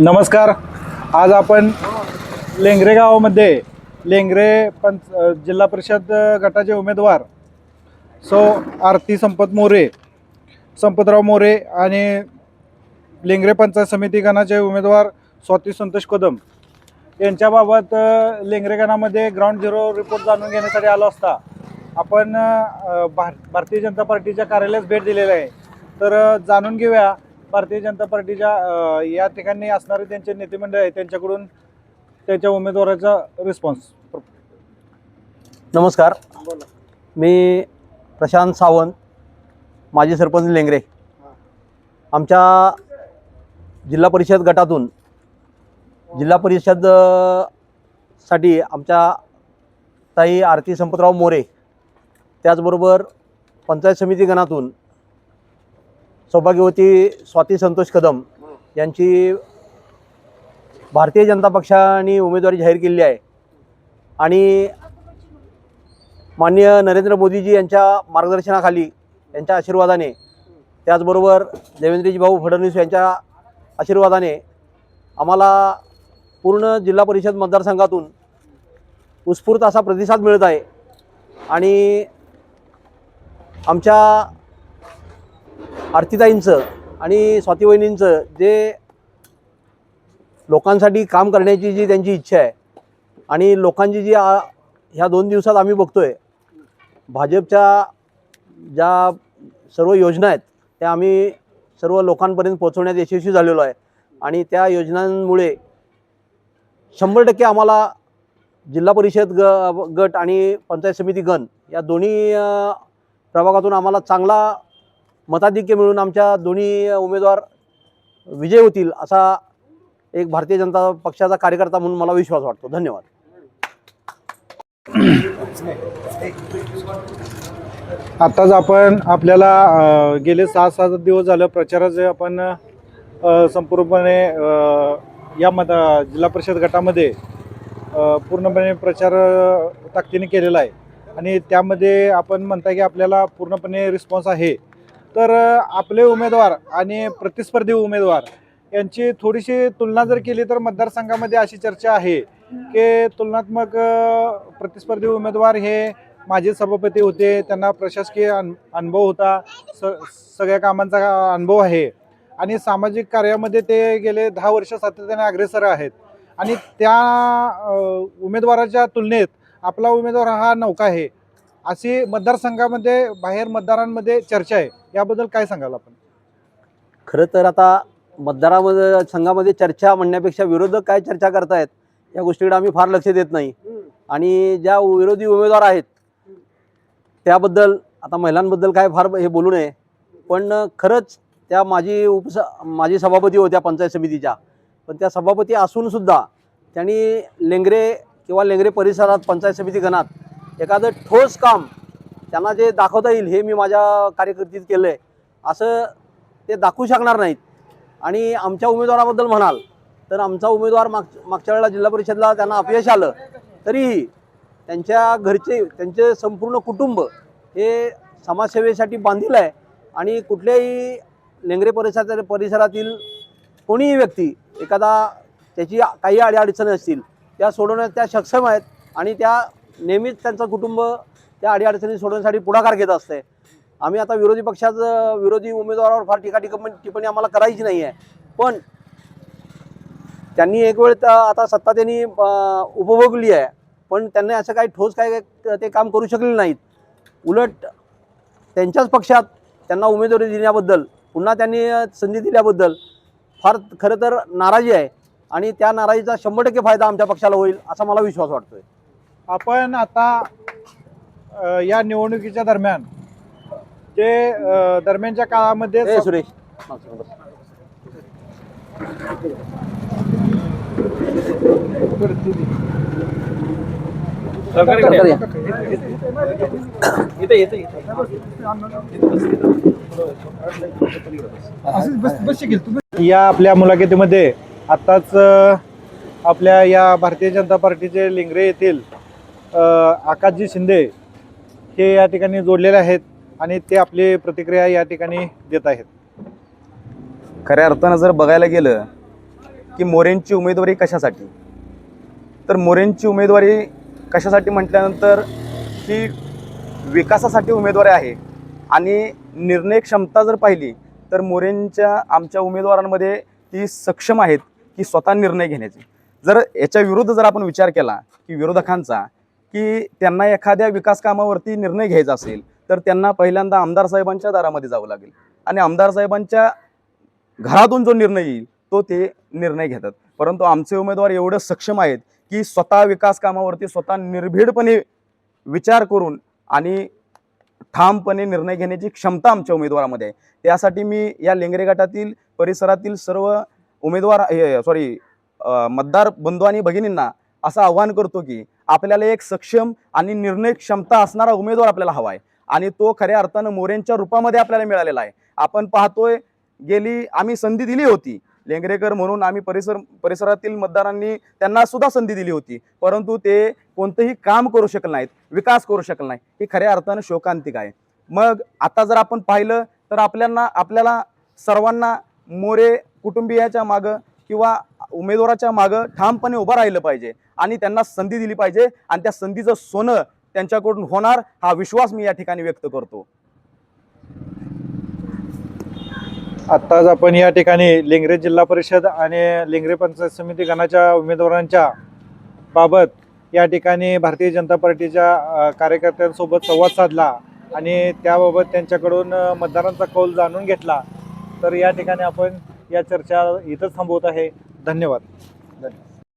नमस्कार. आज आपण लेंगरे गावामध्ये जिल्हा परिषद गटाचे उमेदवार सौ आरती संपतराव मोरे आणि लेंगरे पंचायत समिती गणाचे उमेदवार स्वाती संतोष कदम यांच्याबाबत लेंगरे गणामध्ये ग्राउंड झिरो रिपोर्ट जाणून घेण्यासाठी आलो असता आपण भारतीय जनता पार्टीच्या कार्यालयास भेट दिलेली आहे. तर जाणून घेऊया भारतीय जनता पार्टीच्या या ठिकाणी असणारे त्यांचे नेते मंडळ आहे त्यांच्याकडून त्याच्या उमेदवाराचा रिस्पॉन्स. नमस्कार, मी प्रशांत सावंत, माजी सरपंच लेंगरे. आमच्या जिल्हा परिषद गटातून जिल्हा परिषद साठी आमच्या ताई आरती संपतराव मोरे, त्याचबरोबर पंचायत समिती गणातून सौभाग्यवती स्वाती संतोष कदम यांची भारतीय जनता पक्षाने उमेदवारी जाहीर केली आहे. आणि माननीय नरेंद्र मोदीजी यांच्या मार्गदर्शनाखाली, यांच्या आशीर्वादाने, त्याचबरोबर देवेंद्रजी भाऊ फडणवीस यांच्या आशीर्वादाने आम्हाला पूर्ण जिल्हा परिषद मतदारसंघातून उत्स्फूर्त असा प्रतिसाद मिळत आहे. आणि आमच्या आरतीताईंचं आणि स्वातीवहिनींचं जे लोकांसाठी काम करण्याची जी त्यांची इच्छा आहे आणि लोकांची जी ह्या 2 दिवसात आम्ही बघतोय, भाजपच्या ज्या सर्व योजना आहेत त्या आम्ही सर्व लोकांपर्यंत पोहोचवण्यात यशस्वी झालेलो आहे. आणि त्या योजनांमुळे 100% आम्हाला जिल्हा परिषद गट आणि पंचायत समिती गण या दोन्ही प्रभागातून आम्हाला चांगला मताधिक्य मिळून आमच्या दोन्ही उमेदवार विजय होतील असा एक भारतीय जनता पक्षाचा कार्यकर्ता म्हणून मला विश्वास वाटतो. धन्यवाद. आताच आपण आपल्याला गेले 6-7 दिवस झालं प्रचाराचे आपण संपूर्णपणे या जिल्हा परिषद गटामध्ये पूर्णपणे प्रचार ताकदीने केलेला आहे आणि त्यामध्ये आपण म्हणता की आपल्याला पूर्णपणे रिस्पॉन्स आहे. तर आपले उमेदवार आणि प्रतिस्पर्धी उमेदवार यांची थोडीशी तुलना जर केली तर मतदारसंघामध्ये अशी चर्चा आहे की तुलनात्मक प्रतिस्पर्धी उमेदवार हे माजी सभापती होते, त्यांना प्रशासकीय अनुभव होता, सगळ्या कामांचा अनुभव आहे आणि सामाजिक कार्यामध्ये ते गेले 10 वर्ष सातत्याने अग्रेसर आहेत. आणि त्या उमेदवाराच्या तुलनेत आपला उमेदवार हा नौका आहे अशी मतदारसंघामध्ये बाहेर मतदारांमध्ये चर्चा आहे. याबद्दल काय सांगाल आपण? खरं तर आता मतदारामध्ये संघामध्ये चर्चा म्हणण्यापेक्षा विरोधक काय चर्चा करतायत या गोष्टीकडे आम्ही फार लक्ष देत नाही. आणि ज्या विरोधी उमेदवार आहेत त्याबद्दल आता महिलांबद्दल काय फार हे बोलू नये, पण खरंच त्या माजी सभापती होत्या पंचायत समितीच्या, पण त्या सभापती असूनसुद्धा त्यांनी लेंगरे किंवा लेंगरे परिसरात पंचायत समिती गणात एखादं ठोस काम त्यांना जे दाखवता येईल हे मी माझ्या कार्यकर्तीत केलं आहे असं ते दाखवू शकणार नाहीत. आणि आमच्या उमेदवाराबद्दल म्हणाल तर आमचा उमेदवार मागच्या वेळेला जिल्हा परिषदला त्यांना अपयश आलं तरीही त्यांच्या घरचे, त्यांचे संपूर्ण कुटुंब हे समाजसेवेसाठी बांधील आहे. आणि कुठल्याही लेंगरे परिसरातील कोणीही व्यक्ती एखादा त्याची काही अडीअडचणी असतील त्या सोडवण्यात त्या सक्षम आहेत आणि त्या नेहमीच त्यांचं कुटुंब त्या अडीअडचणी सोडवण्यासाठी पुढाकार घेत असते. आम्ही आता विरोधी पक्षाचं विरोधी उमेदवारावर फार टिप्पणी आम्हाला करायची नाही आहे, पण त्यांनी एक वेळ आता सत्ता त्यांनी उपभोगली आहे, पण त्यांनी असं काही ठोस काय ते काम करू शकले नाहीत. उलट त्यांच्याच पक्षात त्यांना उमेदवारी दिल्याबद्दल, पुन्हा त्यांनी संधी दिल्याबद्दल फार खरं तर नाराजी आहे आणि त्या नाराजीचा 100% फायदा आमच्या पक्षाला होईल असा मला विश्वास वाटतोय. आपण आता या निवडणुकीच्या दरम्यान जे दरम्यानच्या काळामध्ये सुरेश या आपल्या मुलाखतीमध्ये आताच आपल्या या भारतीय जनता पार्टीचे लेंगरे येथील आकाशजी शिंदे हे या ठिकाणी जोडलेले आहेत आणि ते आपली प्रतिक्रिया या ठिकाणी देत आहेत. खऱ्या अर्थानं जर बघायला गेलं की मोरेंची उमेदवारी कशासाठी. तर मोरेंची उमेदवारी कशासाठी म्हटल्यानंतर ही विकासासाठी उमेदवारी आहे आणि निर्णय क्षमता जर पाहिली तर आमच्या उमेदवारांमध्ये ती सक्षम आहेत की स्वतः निर्णय घेण्याचे. जर याच्या विरुद्ध जर आपण विचार केला की विरोधकांचा की त्यांना एखाद्या विकास कामावरती निर्णय घ्यायचा असेल तर त्यांना पहिल्यांदा आमदार साहेबांच्या दारामध्ये जावं लागेल आणि आमदार साहेबांच्या घरातून जो निर्णय येईल तो ते निर्णय घेतात. परंतु आमचे उमेदवार एवढं सक्षम आहेत की स्वतः विकास कामावरती स्वतः निर्भीडपणे विचार करून आणि ठामपणे निर्णय घेण्याची क्षमता आमच्या उमेदवारामध्ये आहे. त्यासाठी मी या लेंगरे गटातील परिसरातील सर्व उमेदवार मतदार बंधू आणि भगिनींना असं आवाहन करतो की आपल्याला एक सक्षम आणि निर्णय क्षमता असणारा उमेदवार आपल्याला हवा आहे आणि तो खऱ्या अर्थानं मोरेंच्या रूपामध्ये आपल्याला मिळालेला आहे. आपण पाहतोय गेली आम्ही संधी दिली होती लेंगरेकर म्हणून आम्ही परिसरातील मतदारांनी त्यांना सुद्धा संधी दिली होती, परंतु ते कोणतंही काम करू शकले नाहीत, विकास करू शकले नाही. ही खऱ्या अर्थानं शोकांतिक आहे. मग आता जर आपण पाहिलं तर आपल्याला सर्वांना मोरे कुटुंबियाच्या मागं किंवा उमेदवाराच्या मागं ठामपणे उभं राहिलं पाहिजे आणि त्यांना संधी दिली पाहिजे आणि त्या संधीचं सोनं त्यांच्याकडून होणार हा विश्वास मी या ठिकाणी व्यक्त करतो. आत्ताच आपण या ठिकाणी लेंगरे जिल्हा परिषद आणि लेंगरे पंचायत समिती गणाच्या उमेदवारांच्या बाबत या ठिकाणी भारतीय जनता पार्टीच्या कार्यकर्त्यांसोबत संवाद साधला आणि त्याबाबत त्यांच्याकडून मतदारांचा कौल जाणून घेतला. तर या ठिकाणी आपण या चर्चा इथंच थांबवत आहे. धन्यवाद.